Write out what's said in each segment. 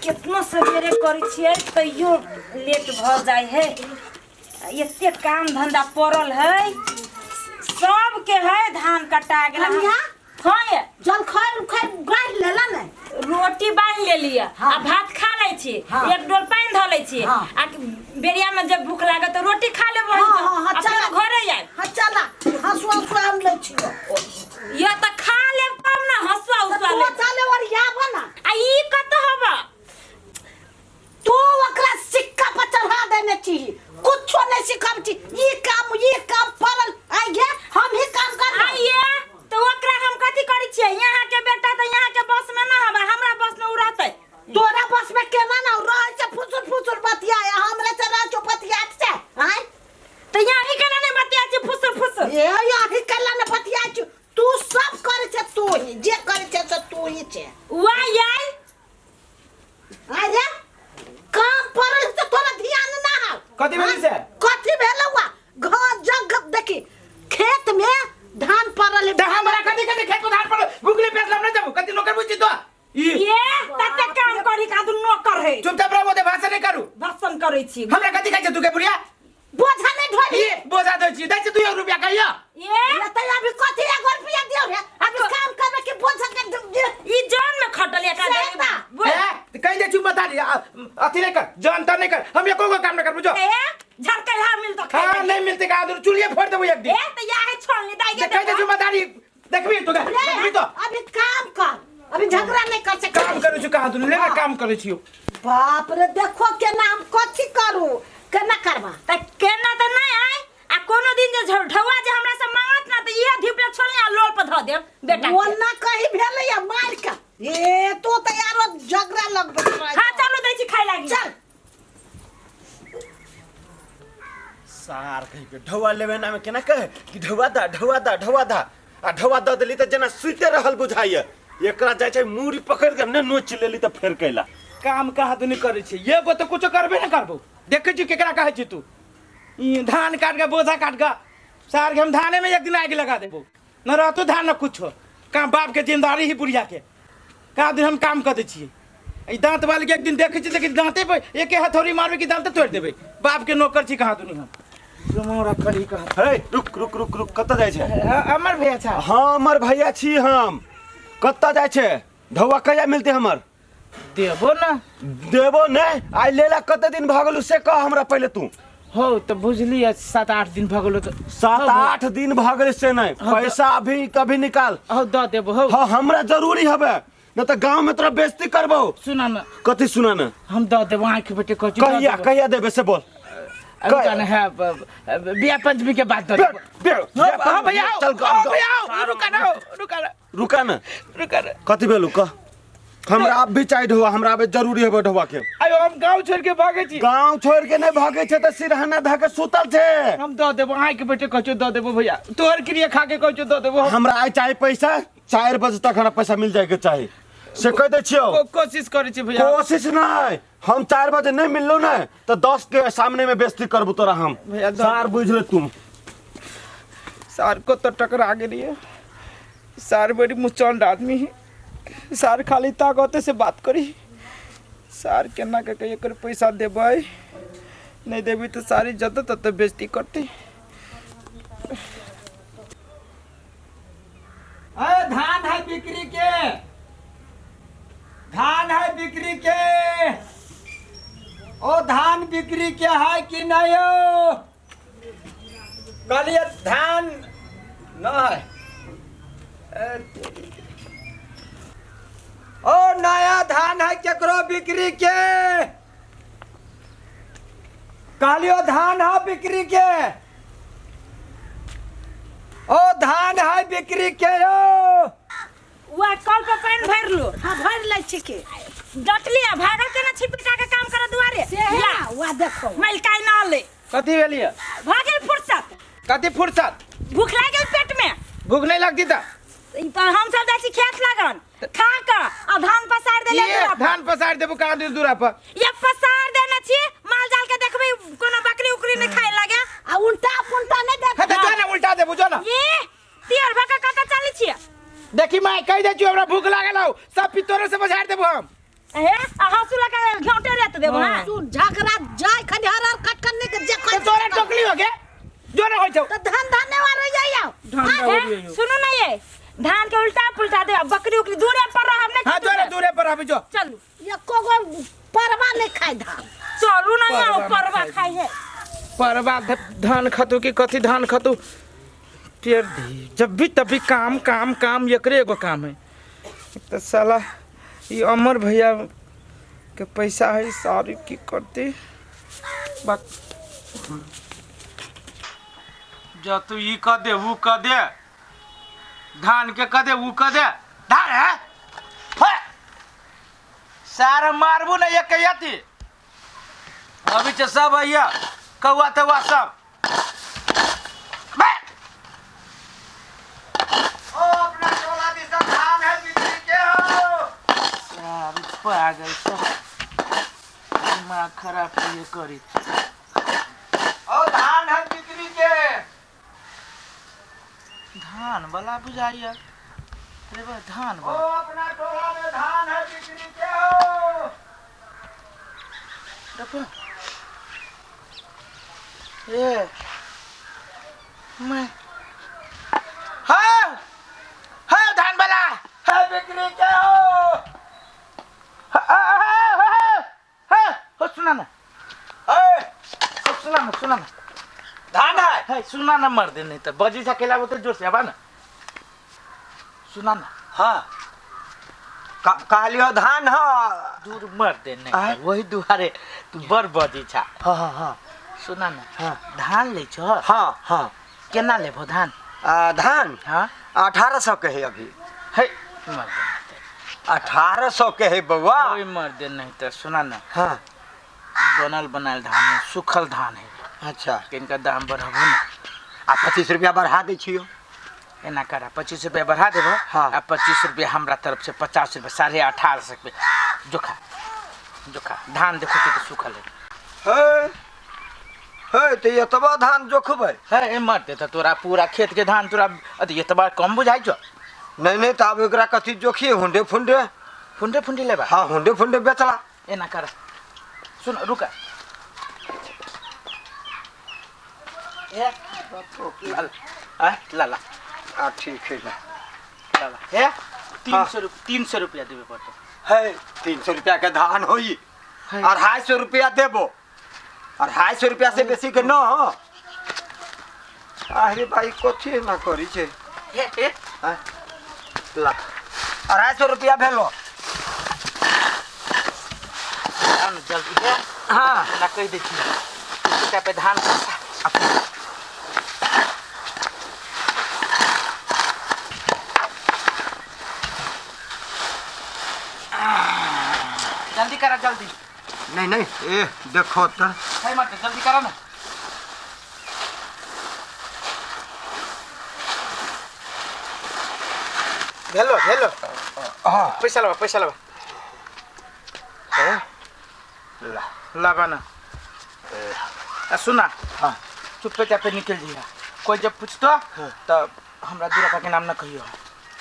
कितना सवेरे करी छियै तैयो लेट भ जाय है। एते काम धंधा पड़ल है, सब के है धान कटा गेल। हाँ ये जल खाय गाड़ लेला ने रोटी बांध ले लिया। हाँ। आ भात खा ले छी। हाँ। एक डोल पानी ध ले छी। हाँ। आ बेरिया में जब भूख लागे तो रोटी खा ले चला घरे जाए। हाँ चला हसुआ हम ले छियो ये त खा ले तब ना हसुआ उसवा ले। तो चले और या बना आ ई कत हबा तो ओकरा सिक्का पर चढ़ा देने चाहिए, कुछ नहीं सिखाब छी। ये काम पड़ल आई गे हम ही काम कर आइए तो ओकरा हम कथि करी छियै? यहाँ के बेटा तो यहाँ के बस में ना हबा, हमरा बस में उ रहतै। तोरा बस में केना ना रह से फुसुर बतिया हमरे से राचो बतिया से हैं तो यहाँ ही केना नहीं बतिया छी फुसुर ये ही केला ने बतिया छी। तू सब करे छे, तू ही जे करे छे से तू ही छे। वाह यार अरे काम पड़ल तो तोरा ध्यान ना हो। कथि भेल से? कथि भेलवा घर जग देखी खेत में धान पड़ल त हमरा कथि खेत को धान पड़ल गुगली पेस लब न जाबो कथि नौकर बुझी तो ये तते काम करी का तू नौकर है। चुपचाप रहो, दे भाषण नहीं करू। भाषण करै छी। हमरा कथि कहै छ तू के बुढ़िया? बोझा नहीं ढोली ये बोझा दे छी, दै छ 2 रुपया कहियो। ये त अभी कथि 1 रुपया दियो रे अभी काम करबे कि बोझा के ई जान में खटल एटा ए कहि दे चुप बता दी अथि नहीं कर, जान त नहीं कर, हम एको को काम न कर बुझो। ए झरके हा मिल तो हां नहीं मिलते का दूर चुलिए फोड़ देबो एक दिन। ए त या है छोड़ ले दाई कहि दे चुप बता दी देखबी तो देखबी तो अभी काम कर, अभी झगड़ा नहीं कर सकते। काम करू छु कहां दूर लेना काम करै छियो। बाप रे देखो के नाम कथि करू केना करबा त केना त नहीं आय। आ कोनो दिन जे ढौआ जे हमरा से मांगत ना त इहे ढिपले छोड़ले आ लोल पर ध देब बेटा के। ओना कहि भेलै या मार के ए तो यारो झगड़ा लगबे रह। हां चलो दै छी खाइ लागी। चल सार कहि के ढौआ लेवे ना में केना कहे कि ढौआ दा आ ढौआ द देली त जना सुते रहल बुझाइए। एकरा जाय छै मूड़ी पकड़ के हमने नोच लेली त फेर कैला काम कहा तू नहीं करे छी, ये गो तो कुछ करबे न करबो। देखे छी केकरा कहै छी तू? ई धान काट के बोझा काट के सार के हम धाने में एक दिन आग लगा देबो, न रहतो धान न कुछो। काम बाप के जिम्मेदारी ही बुढ़िया के का दिन हम काम कर दे छी। ई दांत वाली के एक दिन देखे छी लेकिन दांते पे एके हथौड़ी मारबे कि दांत तोड़ देबे। बाप के नौकर छी कहा दुनी हम मोरा करी कहा। हे रुक कत जाय छै? हमर भैया छ। हां हमर भैया छी हम। कत जाय छै? ढौआ कहिया मिलते हमर? देबो ना देबो नहीं आई लेला कते दिन भ गेलु से कह हमरा पहले तू। हो तो बुझली 7-8 दिन भ गेलो। तो 7-8 दिन भ गेल से नहीं पैसा अभी कभी निकाल। हो द देबो। हो हां हमरा जरूरी हबे न त गांव में तोरा बेइज्जती करबो। सुना ना कथि सुना ना? हम द देबो आंख बेटे कह कहिया देबे से बोल। कौन है बिया पंचमी के बाद दो। हां भैया चल भैया रुका ना कथि भेलु कह? हमरा अब भी चाहिए ढौआ, हमरा अब जरूरी है ढौआ के। आयो हम गांव छोड़ के भागे छी। गांव छोड़ के नहीं भागे छे त सिरहाना धा के सुतल छे। हम द देबो आंख बेटे कह द देबो भैया, तोहर क्रिया खा के कह द देबो। हमरा आई चाहिए पैसा 4 बजे तक हमरा पैसा मिल जाए के चाहिए से कह दे छियो। कोशिश करे छी भैया। कोशिश नहीं हम 4 बजे नहीं मिललो ना तो 10 के सामने में बेइज्जती करबो तोरा हम। सार बुझ ले तुम। सार को तो टकरा गेली है। सार बड़ी मुचंड आदमी है। सार खाली ताकते से बात करी। सार केना के एकर पैसा देबै नहीं देबी तो सारी जत तत बेइज्जती करती। धान है बिक्री के, धान है बिक्री के। ओ धान बिक्री के है कि नहीं हो? कहलिए धान न है। ओ नया धान है केकरो बिक्री के? कहलियो धान है बिक्री के। ओ धान है बिक्री के यो। वा कल पे पानी भर लो। हां भर ले छी के डटलिया भागल के ना छिपटा के काम कर दुआरे ला वा देखो मैल काई ना ले। कथी भेलिए? भागल फुर्सत। कथी फुर्सत? भूख लागल पेट में। भूख नहीं लगती था? तो हम सब जाई छी खेत लागन खा का आ धान पसार देले। ये धान पसार देबो कहां दूर पर? ये पसार देना छी माल जाल के देखबे कोनो बकरी उकरी नहीं खाए लागे। आ उल्टा पुल्टा नहीं दे। है तो ना उल्टा दे बुझो ना। ये तियर भका कत चली छी। देखी मैं कह दे छु हमरा भूख लागल हो सब पितोरे से बजार देबो हम। हे हंसू लगा घेंटे रहत देबो हां तू झगड़ा जाय खनी हर कट करने के जे तो तोरे टोकली हो गे जो ना हो जाओ तो धान धाने वाला जाइयो धान हो गई सुनो ना ये धान के उल्टा पुल्टा दे बकरी उकरी दूरे पर रह हमने हां दूरे पर अभी जो चलू ये कोगो परवा नहीं खाई धान चलू ना यहाँ परवा खाई है परवा धान खतु की कथी धान खतु टेर दी जब भी तभी काम काम काम एकरे एगो काम है तो साला ये अमर भैया के पैसा है सारी की करते बात जो तू ई क दे वो क दे धान के क दे वो क दे धान है सारा मारबू ना एक यति अभी तो सब भैया कौआ तवा सब ओ अपना टोला भी सब धान है बिक्री के हो सारी पागल सब दिमाग खराब ये करी ओ धान है बिक्री के धान वाला बुझाइए अरे बा धान वाला ओ अपना टोला में धान है बिक्री के हो देखो ये मैं हाँ हाँ धान वाला है बिक्री के हो हाँ सुना ना सुना ना धान है सुना ना मर दे नहीं तो बजी सा केला वो तो जोर से अब ना सुना ना हाँ कहलियो धान हो दूर मर दे नहीं वही दुआरे तू बर बजी छा हाँ हाँ हाँ सुना ना हाँ धान ले छो हाँ हाँ केना लेबो धान धान हाँ 1800 के है अभी है मर दे 1800 के है बउआ कोई मर दे नहीं तो सुना ना हाँ बनल बनाल धान है सूखल धान है अच्छा इनका दाम बढ़ाबो ना आ 25 रुपया बढ़ा दै छियो एना करा 25 रुपया बढ़ा देबो हाँ आ 25 रुपया हमरा तरफ से 50 रुपया 18.5 रुपया जोखा धान देखो कि सूखल है है तो एतबा धान जोखबै है ए मर दे तो तोरा पूरा खेत के धान तोरा अति एतबा कम बुझाइ छो नहीं तो अब एकरा कथी जोखिए हुंडे फुंडे फुंडे लेबा हाँ हुंडे फुंडे बेचला एना करा सुन रुका ए लाला ठीक है लाला है 300 रुपया देबे पड़तो है 300 रुपया के धान होई 250 रुपया देबो 250 रुपया से बेसी के न हो अरे भाई कथी ना करी छे ए ला 250 रुपया भेलो जल्दी है हाँ ना कह दे छी पे धान जल्दी करा जल्दी नहीं ए देखो तो है मत जल्दी करा ना हेलो हाँ पैसा लबा लाबा ना सुना हाँ चुपे चापे निकल जिया कोई जब पूछतो तो हमरा दूरा के नाम ना कहियो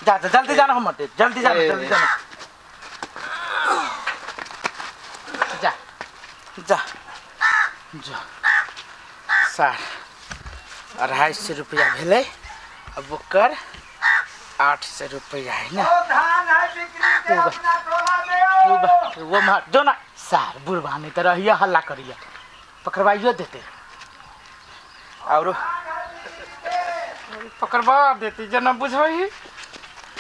जा जल्दी जाना हम मत जल्दी जाना जा सार 250 रुपया भेलै अब ओकर 800 रुपया है ना वो मार जो ना सार बुढ़वा नहीं तो रहिए हल्ला करिए पकड़वाइयो देते और पकड़वा देती जना बुझाई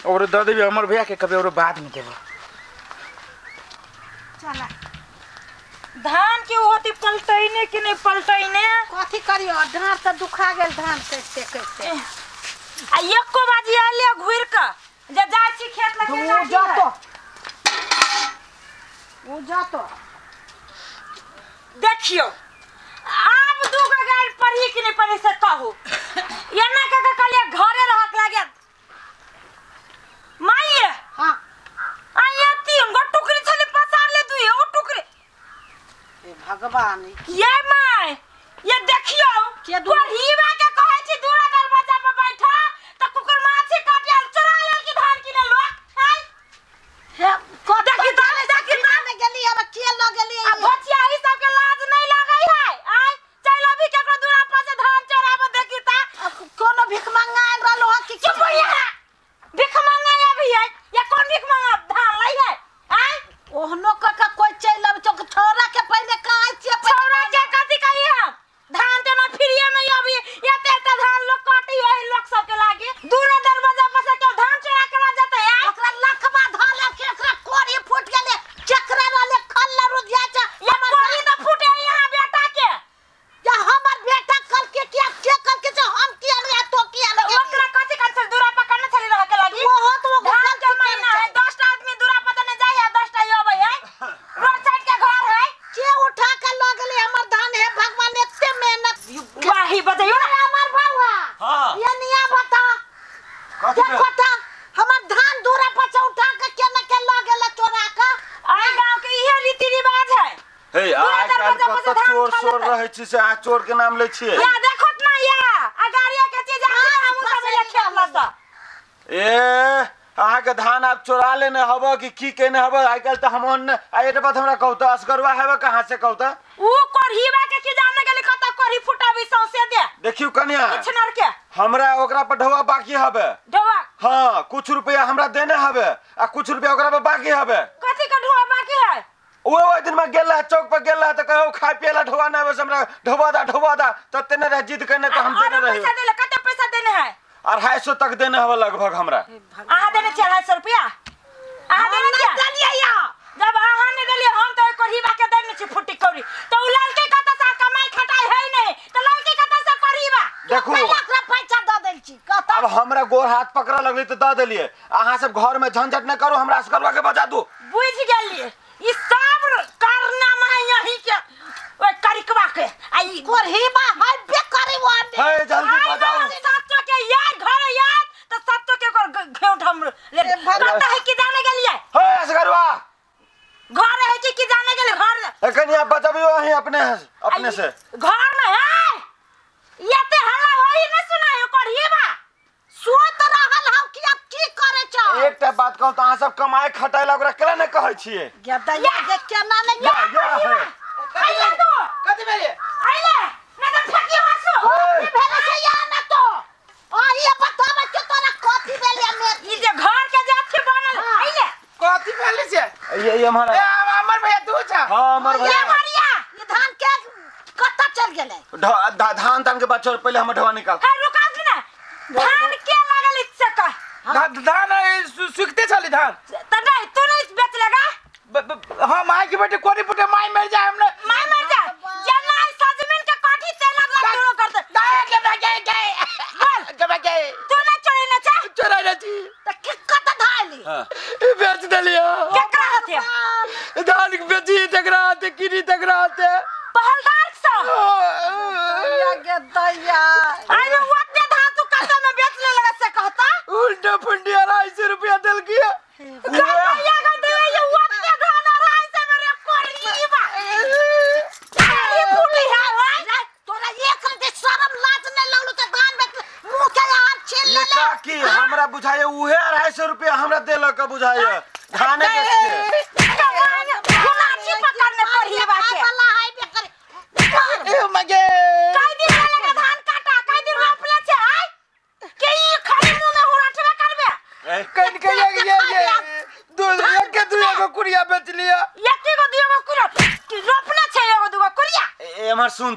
और दे देवी अमर भैया के कभी और बाद में देव चला धान के होती पलटैने कि नहीं पलटैने कथी करियो धान तो दुखा गेल धान कैसे आ एको बाजी आले घुर के जे जाय छी खेत लगे वो जातो देखियो आप दूगो गाड़ पड़ी कि नहीं पड़ी से कहू एना के कहलिए घरे रहक लागे माइए हाँ आइए 3 गो टुकड़ी छले पसार ले दुई ओ टुकड़ी ए भगवान ये माय ये देखियो कोढ़ीवा के कहै छी दूरा दरवाजा पे बैठा त कुकर माछी काटे चुरा ले कि धान किने लो हाय हे देखि दाने हे आइ काल्हि कतऽ चोर सोर रहै छी से अहाँ चोर के नाम लै छियै या देखत ना या अगाड़िया के चीज हमहु सब ले खेलला स ए अहाँके धान आप चोरा लेने हब कि केने हब आइ काल्हि तऽ हम एट बात हमरा कहू तऽ असगरुआ हेबे कहाँ से कहू तऽ ऊ करहीबा के की जाने गेली कत करही फुटाबी सौसे दे देखियो कन्या किछनर के हमरा ओकरा पर ढवा बाकी हबे ढवा हाँ कुछ रुपया हमरा देने हबे आ कुछ रुपया ओकरा पर बाकी हबे कथी का ढवा बाकी है ओइ दिन में गेल रहा चौक पर गेल रहा त कहौ खाय पियला ढवा नै बस हमरा ढवा दा तते ने रह जिद करने त हम देने रही पैसा देले कते पैसा देने है 250 तक देने हवे लगभग हमरा आहा देने 400 रुपया आहा देने दलिया या जब आहा ने देलिए हम तो करहीबा के देने छी फुटी कौड़ी तो उ ललके कत सा कमाई खटाई है नहीं तो ललके कत सा करहीबा देखू एकरा पैसा द देल छी कत अब हमरा गोर हाथ पकड़ा लगली त द देलिए अहाँ सब घर में झंझट न करू हमरा असगरुआ के बजा दू बुझ गेलिए ई सब करना में यही के ओए करिकवा के आई करहीबा है बेकरी वांडे हे जल्दी बजाओ सत्तो के याद घर याद तो सत्तो के घेउठ हम ले कत है कि जाने गेलिए हे असगरुआ घर है कि जाने गेलिए घर कन्या बजाबियो अहीं अपने से घर में है ये ते हल्ला होई न सुनाई करहीबा सोत रहल हम कि अब की करे छ एकटा बात कहू त अहाँ सब कमाई खटाइला ओकरा केला न कहै छियै गदया जे केना नहीं या आइले तो कथी भेलिए आइले न त फकी हसो की भेले से या न तो आ ये बताबे कि तोरा कथी भेले में ई जे घर के जाथी बनल आइले कथी भेले से ये हमारा हमर भैया तू छ हां हमर ये भैया मरिया ये धान के कत्ता चल गेले धान के बाद छोड़ पहले हम ढवा निकाल है रुका दे ना धान के लागल इच्छा का धान सुखते चली धान त नहीं तू नहीं बेच लेगा हाँ माई के बेटे कोरी पुटे माई मर जाए हमने माय मर जा जना सजमिन के काठी तेल लग शुरू कर दे गए तू ना चढ़े ना चा चोरा रही त कि कत्ता धाली बेच दलिया केकरा हथे धान के बेची तकरा ते किरी तकरा ते पहलदार सा या गदया अरे वते धातु कत्ता में बेच ले लगा से कहता उल्टा फंडी 250 रुपया दल किया गदया गदया ये वते धान 250 मेरे कोरीबा ये फूली है भाई तोरा एक रते शरम लाज नहीं लगलो त धान बेच मुंह के हाथ छीन ले ये की हमरा बुझाए उहे 250 रुपया हमरा देलक बुझाए धाने के गुलाची पकड़ने करहीबा के वाला है बेकरी ए मगे कई दिन लगे धान काटा कई दिन रोपले छे आई के ई खाली मुंह में हुराठबे करबे कन के ये दो एक के दुया को कुड़िया बेच लिया यति को दियो कुरो रोपले छे एगो दुगो कुरिया एमर सुन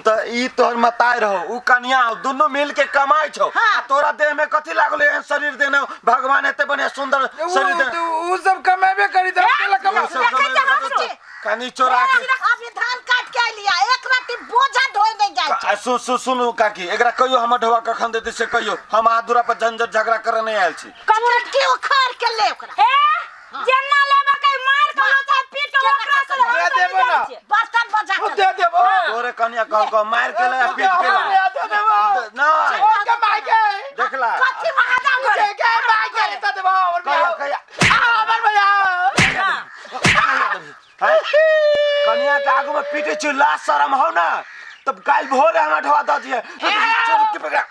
त ई तोहर मताय रहो उ कन्या दोनों मिल के कमाई छौ आ तोरा देह में कथि लागल है शरीर देने भगवान एते बढ़िया सुंदर शरीर दे उ सब कमेबे करी त अकेला कमा कनी चोरा के अभी धान काट के लिया एक राती बोझा ढोई नहीं जाय सुनु काकी एकरा कहियो हम ढवा कखन देते से कहियो हम हाथ दूरा पर झंझट झगड़ा करे नहीं आयल छी कमरटी उखाड़ के ले ओकरा ए जेन्ना लेबा के मार के लोटा पीट के ओकरा से दे देबो ना बर्तन बजा के दे देबो तोरे कन्या कह मार के ले पीट के दे देबो ना के माई के देखला कथी महादा करे के माई के त देबो हमर भैया हमर भैया कन्या के आगू में पीटे छी ला शरम हो ना तब काल भोर हमरा ढवा द दिए चोर के पकड़ा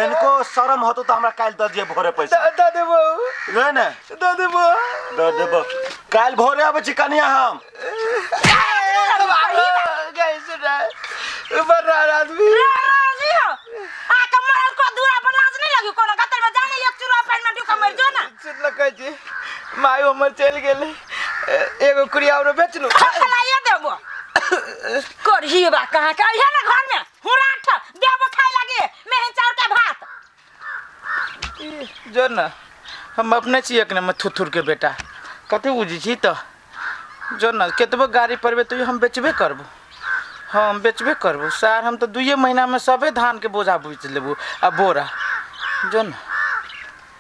इनको शरम होतो तो हमरा काल द दिए भोरे पैसा द देबो ले ने द देबो काल भोरे आबे छी कन्या हम कैसे रे बड़ा आदमी राजी हो आ कमर को दूरा पर लाज नहीं लगी कोनो गतर में जाने एक चुरा पैन में ढुका मर जो ना सुन ल कह जी माई हमर चल गेले एगो कुड़िया और बेच लो खलाइए देबो करहीबा कहां के है ना घर में हुराठ देबो खाए लगे मेहन चाउर के भात जो ना हम अपने छी एक में थुथुर के बेटा कते बुझी छी तो जो ना केतबो गाड़ी परबे तो हम बेचबे करबो हम बेचबे करबो सार हम तो 2 महीना में सबे धान के बोझा बेच लेबो आ बोरा जो ना